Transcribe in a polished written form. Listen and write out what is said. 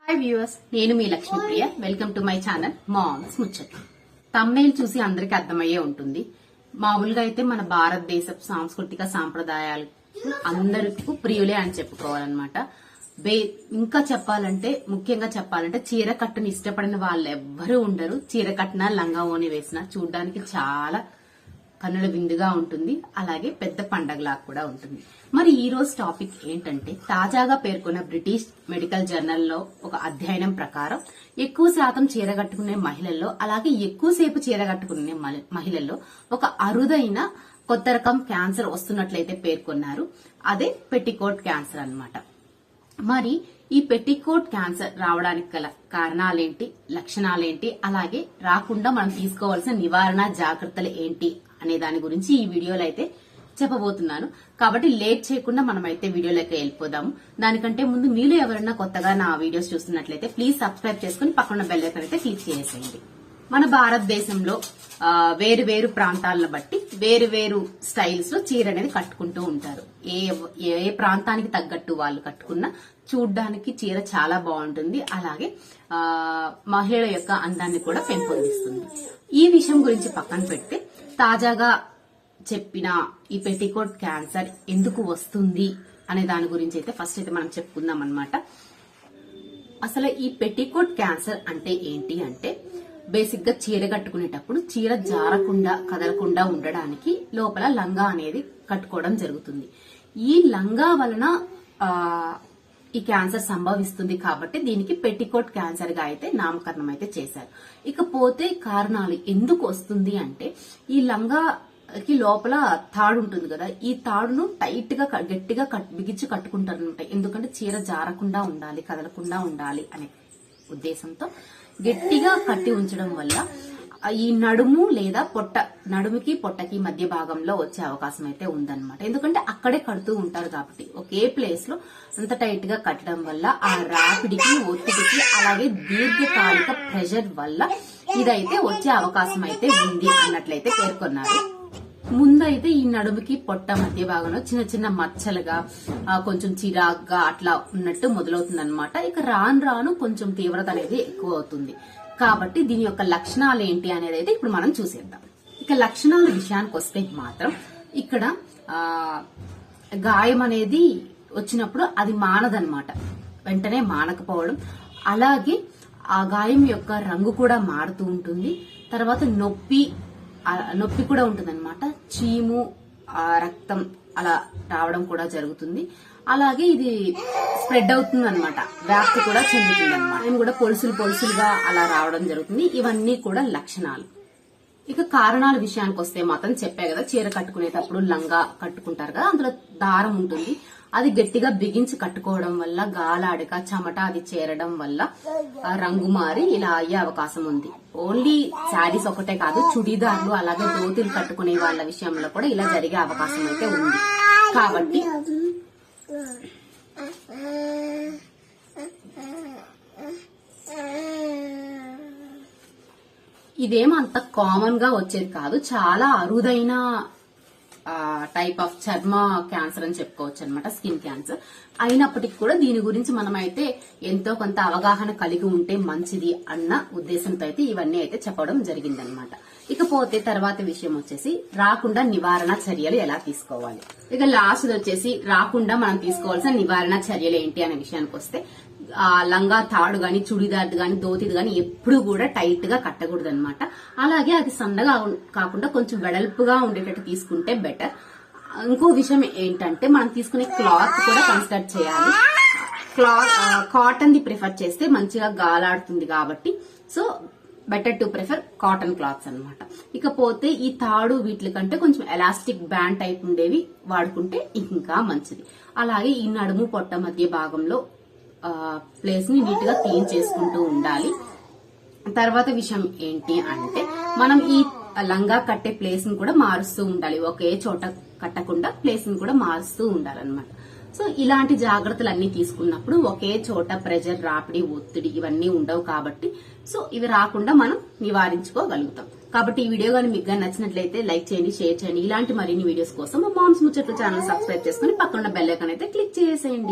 Hi viewers, నేను మీ Lakshmipriya. Welcome to my channel moms ముచ్చట్లు. తమ్నైల్ చూసి అందరికి అర్థమయ్యే ఉంటుంది. మామూలుగా అయితే మన భారతదేశ సాంస్కృతిక సాంప్రదాయాలు అందరికీ ప్రియులే అని చెప్పుకోవాలన్నమాట. ఇంకా చెప్పాలంటే, ముఖ్యంగా చెప్పాలంటే చీర కట్టుని ఇష్టపడిన వాళ్ళు ఎవ్వరూ ఉండరు. చీర కట్టినా లంగా ఓని వేసినా చూడ్డానికి చాలా కన్నుల విందుగా ఉంటుంది. అలాగే పెద్ద పండగలా కూడా ఉంటుంది. మరి ఈ రోజు టాపిక్ ఏంటంటే, తాజాగా పేర్కొన్న బ్రిటిష్ మెడికల్ జర్నల్లో ఒక అధ్యయనం ప్రకారం ఎక్కువ శాతం చీర కట్టుకునే మహిళల్లో, అలాగే ఎక్కువసేపు చీర కట్టుకునే మహిళల్లో ఒక అరుదైన కొత్త రకం క్యాన్సర్ వస్తున్నట్లయితే పేర్కొన్నారు. అదే పెట్టికోట్ క్యాన్సర్ అన్నమాట. మరి ఈ పెట్టికోట్ క్యాన్సర్ రావడానికి గల కారణాలేంటి, లక్షణాలేంటి, అలాగే రాకుండా మనం తీసుకోవాల్సిన నివారణ జాగ్రత్తలు ఏంటి అనే దాని గురించి ఈ వీడియోలో అయితే చెప్పబోతున్నాను. కాబట్టి లేట్ చేయకుండా మనమైతే వీడియోలోకి వెళ్ళిపోదాము. దానికంటే ముందు మీలో ఎవరైనా కొత్తగా నా వీడియోస్ చూస్తున్నట్లయితే ప్లీజ్ సబ్స్క్రైబ్ చేసుకుని పక్కన బెల్ ఐకాన్ అయితే క్లిక్ చేసేయండి. మన భారతదేశంలో వేరు వేరు ప్రాంతాలను బట్టి వేరు వేరు స్టైల్స్ లో చీర అనేది కట్టుకుంటూ ఉంటారు. ఏ ప్రాంతానికి తగ్గట్టు వాళ్ళు కట్టుకున్నా చూడ్డానికి చీర చాలా బాగుంటుంది. అలాగే మహిళల యొక్క అందాన్ని కూడా పెంపొందిస్తుంది. ఈ విషయం గురించి పక్కన పెడితే, తాజాగా చెప్పిన ఈ పెట్టికోట్ క్యాన్సర్ ఎందుకు వస్తుంది అనే దాని గురించి అయితే ఫస్ట్ అయితే మనం చెప్పుకుందాం అన్నమాట. అసలు ఈ పెట్టికోట్ క్యాన్సర్ అంటే ఏంటి అంటే, బేసిక్ గా చీర కట్టుకునేటప్పుడు చీర జారకుండా కదలకుండా ఉండడానికి లోపల లంగా అనేది కట్టుకోవడం జరుగుతుంది. ఈ లంగా వలన ఈ క్యాన్సర్ సంభవిస్తుంది కాబట్టి దీనికి పెట్టికోట్ క్యాన్సర్ గా అయితే నామకరణం అయితే చేశారు. ఇకపోతే కారణాలు ఎందుకు వస్తుంది అంటే, ఈ లంగాకి లోపల తాడు ఉంటుంది కదా, ఈ తాడును టైట్ గా గట్టిగా బిగించి కట్టుకుంటారు అనమాట. ఎందుకంటే చీర జారకుండా ఉండాలి, కదలకుండా ఉండాలి అనే ఉద్దేశంతో గట్టిగా కట్టి ఉంచడం వల్ల ఈ నడుము లేదా నడుముకి పొట్టకి మధ్య భాగంలో వచ్చే అవకాశం అయితే ఉందన్నమాట. ఎందుకంటే అక్కడే కడుతూ ఉంటారు కాబట్టి ఒకే ప్లేస్ లో అంత టైట్ గా కట్టడం వల్ల ఆ రాపిడికి, ఒత్తిడికి, అలాగే దీర్ఘకాలిక ప్రెషర్ వల్ల ఇదైతే వచ్చే అవకాశం అయితే ఉంది అన్నట్లయితే పేర్కొన్నారు. ముందైతే ఈ నడుముకి పొట్ట మధ్య భాగంలో చిన్న చిన్న మచ్చలుగా, కొంచెం చిరాగ్గా అట్లా ఉన్నట్టు మొదలవుతుంది అనమాట. ఇక రాను రాను కొంచెం తీవ్రత అనేది ఎక్కువ అవుతుంది. కాబట్టి దీని యొక్క లక్షణాలు ఏంటి అనేది అయితే ఇప్పుడు మనం చూసేద్దాం. ఇక లక్షణాల విషయానికి వస్తే మాత్రం, ఇక్కడ గాయం అనేది వచ్చినప్పుడు అది మానదన్నమాట, వెంటనే మానకపోవడం, అలాగే ఆ గాయం యొక్క రంగు కూడా మారుతూ ఉంటుంది. తర్వాత నొప్పి కూడా ఉంటుంది అనమాట. చీము, రక్తం అలా రావడం కూడా జరుగుతుంది. అలాగే ఇది స్ప్రెడ్ అవుతుంది అనమాట, వ్యాప్తి కూడా చెందుతుంది అనమాట. ఇది కూడా పొలుసులుగా అలా రావడం జరుగుతుంది. ఇవన్నీ కూడా లక్షణాలు. ఇక కారణాల విషయానికి వస్తే మాత్రం చెప్పా కదా, చీర కట్టుకునేటప్పుడు లంగా కట్టుకుంటారు కదా, అందులో దారం ఉంటుంది. అది గట్టిగా బిగించి కట్టుకోవడం వల్ల గాలాడక చెమట అది చేరడం వల్ల రంగు మారి ఇలా అయ్యే అవకాశం ఉంది. ఓన్లీ శారీస్ ఒకటే కాదు, చుడీదార్లు అలాగే ధోతీలు కట్టుకునే వాళ్ళ విషయంలో కూడా ఇలా జరిగే అవకాశం అయితే ఉంది. కాబట్టి ఇదేమో అంత కామన్ గా వచ్చేది కాదు, చాలా అరుదైన టైప్ ఆఫ్ చర్మ క్యాన్సర్ అని చెప్పుకోవచ్చు అనమాట, స్కిన్ క్యాన్సర్. అయినప్పటికీ కూడా దీని గురించి మనం అయితే ఎంతో కొంత అవగాహన కలిగి ఉంటే మంచిది అన్న ఉద్దేశంతో అయితే ఇవన్నీ అయితే చెప్పడం జరిగిందనమాట. ఇకపోతే తర్వాత విషయం వచ్చేసి, రాకుండా నివారణ చర్యలు ఎలా తీసుకోవాలి. ఇక లాస్ట్ వచ్చేసి రాకుండా మనం తీసుకోవాల్సిన నివారణ చర్యలు ఏంటి అనే విషయానికి వస్తే, లంగా తాడు గాని, చుడిదార్ గాని, ధోతిది గాని ఎప్పుడు కూడా టైట్ గా కట్టకూడదు అనమాట. అలాగే అది సన్నగా కాకుండా కొంచెం వెడల్పుగా ఉండేటట్టు తీసుకుంటే బెటర్. ఇంకో విషయం ఏంటంటే, మనం తీసుకునే క్లాత్ కూడా కన్సిడర్ చేయాలి. కాటన్ ది ప్రిఫర్ చేస్తే మంచిగా గాలాడుతుంది కాబట్టి, so better to prefer cotton clothes అనమాట. ఇకపోతే ఈ తాడు వీటి కంటే కొంచెం ఎలాస్టిక్ బ్యాండ్ టైప్ ఉండేవి వాడుకుంటే ఇంకా మంచిది. అలాగే ఈ నడుము పొట్ట మధ్య భాగంలో ప్లేస్ ని నీట్ గా క్లీన్ చేసుకుంటూ ఉండాలి. తర్వాత విషయం ఏంటి అంటే, మనం ఈ లంగా కట్టే ప్లేస్ ని కూడా మారుస్తూ ఉండాలి. ఒకే చోట కట్టకుండా ప్లేస్ ని కూడా మారుస్తూ ఉండాలన్నమాట. సో ఇలాంటి జాగ్రత్తలు అన్ని తీసుకున్నప్పుడు ఒకే చోట ప్రెషర్, రాపిడి, ఒత్తిడి ఇవన్నీ ఉండవు కాబట్టి, సో ఇవి రాకుండా మనం నివారించుకోగలుగుతాం. కాబట్టి ఈ వీడియో కానీ మీకు నచ్చినట్లయితే లైక్ చేయండి, షేర్ చేయండి. ఇలాంటి మరిన్ని వీడియోస్ కోసం మా మామ్స్ ముచ్చట్లు ఛానల్ సబ్స్క్రైబ్ చేసుకుని పక్కన బెల్ ఐకాన్ అయితే క్లిక్ చేసేయండి.